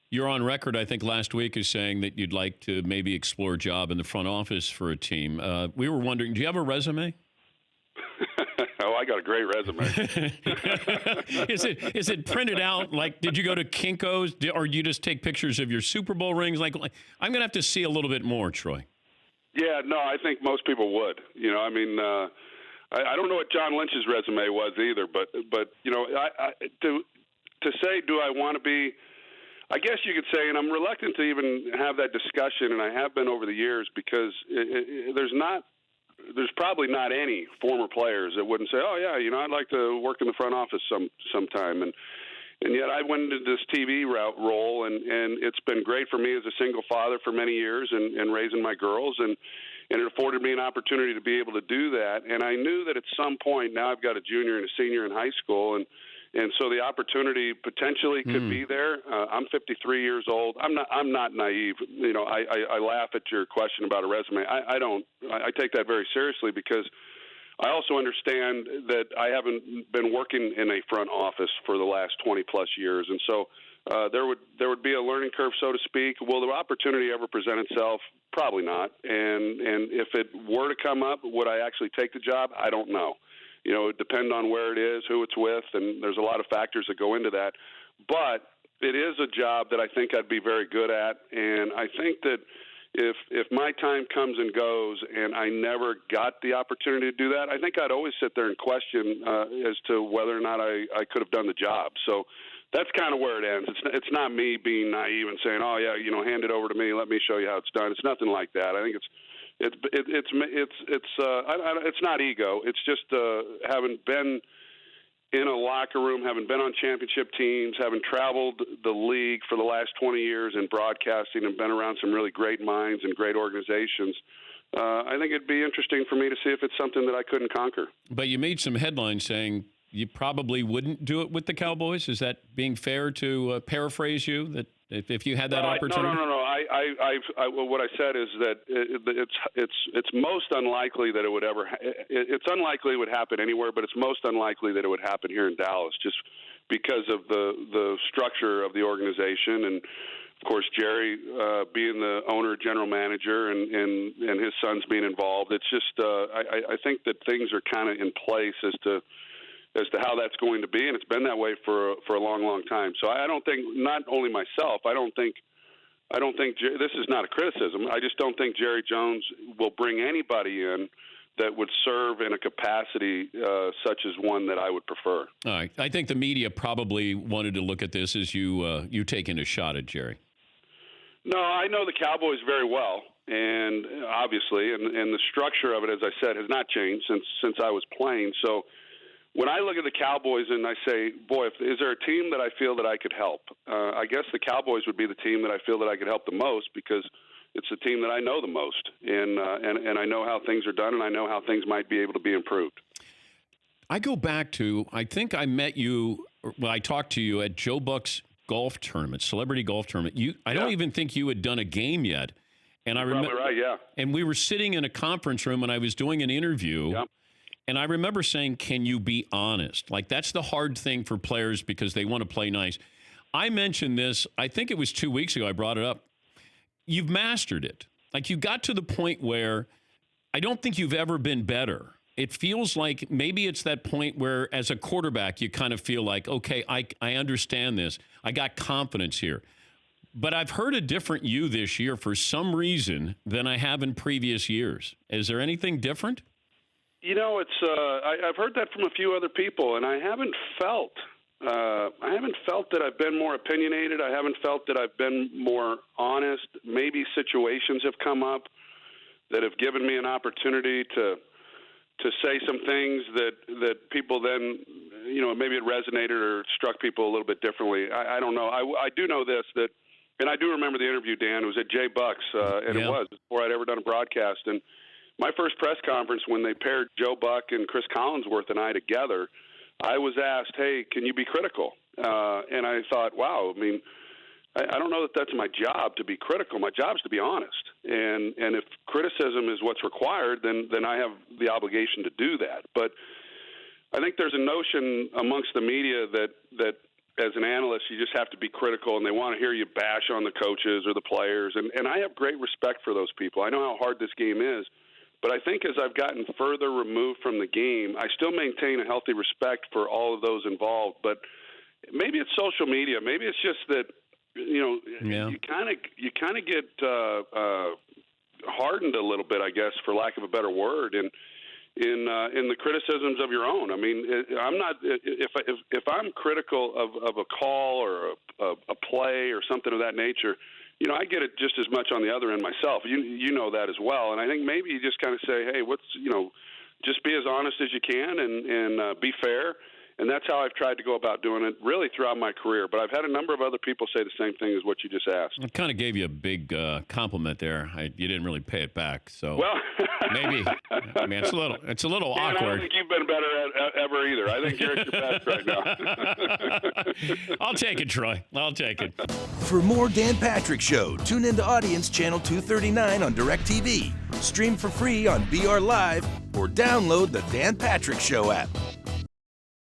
You're on record, I think, last week as saying that you'd like to maybe explore a job in the front office for a team. We were wondering, do you have a resume? Oh, I got a great resume. Is it printed out? Like, did you go to Kinko's, or do you just take pictures of your Super Bowl rings? Like I'm going to have to see a little bit more, Troy. Yeah, no, I think most people would. I mean, I don't know what John Lynch's resume was either, but to say, do I want to be? I guess you could say, and I'm reluctant to even have that discussion, and I have been over the years because there's probably not any former players that wouldn't say, oh yeah, I'd like to work in the front office sometime, and yet I went into this TV role, and it's been great for me as a single father for many years, and raising my girls, and it afforded me an opportunity to be able to do that, and I knew that at some point, now I've got a junior and a senior in high school, and so the opportunity potentially could be there. I'm 53 years old. I'm not naive. I laugh at your question about a resume. I take that very seriously because I also understand that I haven't been working in a front office for the last 20 plus years, and so there would be a learning curve, so to speak. Will the opportunity ever present itself? Probably not. And if it were to come up, would I actually take the job? I don't know. It would depend on where it is, who it's with, and there's a lot of factors that go into that. But it is a job that I think I'd be very good at, and I think that if my time comes and goes and I never got the opportunity to do that, I think I'd always sit there and question as to whether or not I could have done the job. So that's kind of where it ends. It's not me being naive and saying, oh, yeah, hand it over to me, let me show you how it's done. It's nothing like that. I think it's not ego. It's just having been in a locker room, having been on championship teams, having traveled the league for the last 20 years in broadcasting and been around some really great minds and great organizations. I think it'd be interesting for me to see if it's something that I couldn't conquer. But you made some headlines saying you probably wouldn't do it with the Cowboys. Is that being fair to paraphrase you, that if you had that opportunity? No. What I said is that it's most unlikely that it would ever. It's unlikely it would happen anywhere, but it's most unlikely that it would happen here in Dallas, just because of the structure of the organization, and of course Jerry being the owner, general manager, and his sons being involved. It's just I think that things are kind of in place as to how that's going to be, and it's been that way for a long, long time. So I don't think, not only myself, I don't think this is not a criticism. I just don't think Jerry Jones will bring anybody in that would serve in a capacity such as one that I would prefer. All right. I think the media probably wanted to look at this as you taking a shot at Jerry. No, I know the Cowboys very well, and obviously, and the structure of it, as I said, has not changed since I was playing. So when I look at the Cowboys and I say, boy, is there a team that I feel that I could help? I guess the Cowboys would be the team that I feel that I could help the most, because it's the team that I know the most, and I know how things are done, and I know how things might be able to be improved. I go back to, I think I met you, well, I talked to you at Joe Buck's golf tournament, celebrity golf tournament. I don't even think you had done a game yet. And I remember, right, yeah. And we were sitting in a conference room, and I was doing an interview. Yep. And I remember saying, can you be honest? Like, that's the hard thing for players because they want to play nice. I mentioned this, I think it was 2 weeks ago, I brought it up. You've mastered it. Like, you got to the point where I don't think you've ever been better. It feels like maybe it's that point where as a quarterback, you kind of feel like, okay, I understand this. I got confidence here. But I've heard a different you this year for some reason than I have in previous years. Is there anything different? I've heard that from a few other people, and I haven't felt that I've been more opinionated. I haven't felt that I've been more honest. Maybe situations have come up that have given me an opportunity to say some things that people then, maybe it resonated or struck people a little bit differently. I don't know. I do know this, and I do remember the interview, Dan. It was at Jay Buck's, and It was before I'd ever done a broadcast. And my first press conference, when they paired Joe Buck and Chris Collinsworth and I together, I was asked, hey, can you be critical? And I thought, wow, I mean, I don't know that that's my job to be critical. My job is to be honest. And if criticism is what's required, then I have the obligation to do that. But I think there's a notion amongst the media that as an analyst, you just have to be critical, and they want to hear you bash on the coaches or the players. And I have great respect for those people. I know how hard this game is, but I think as I've gotten further removed from the game, I still maintain a healthy respect for all of those involved. But maybe it's social media. Maybe it's just that, you kind of get hardened a little bit, I guess, for lack of a better word, in the criticisms of your own. I mean, I'm not if I'm critical of a call or a play or something of that nature, I get it just as much on the other end myself. You know that as well. And I think maybe you just kind of say, hey, just be as honest as you can and be fair. And that's how I've tried to go about doing it really throughout my career. But I've had a number of other people say the same thing as what you just asked. I kind of gave you a big compliment there. You didn't really pay it back. So well, maybe. I mean, it's a little Dan, awkward. I don't think you've been better ever either. I think you're at your best right now. I'll take it, Troy. I'll take it. For more Dan Patrick Show, tune into Audience Channel 239 on DirecTV. Stream for free on BR Live or download the Dan Patrick Show app.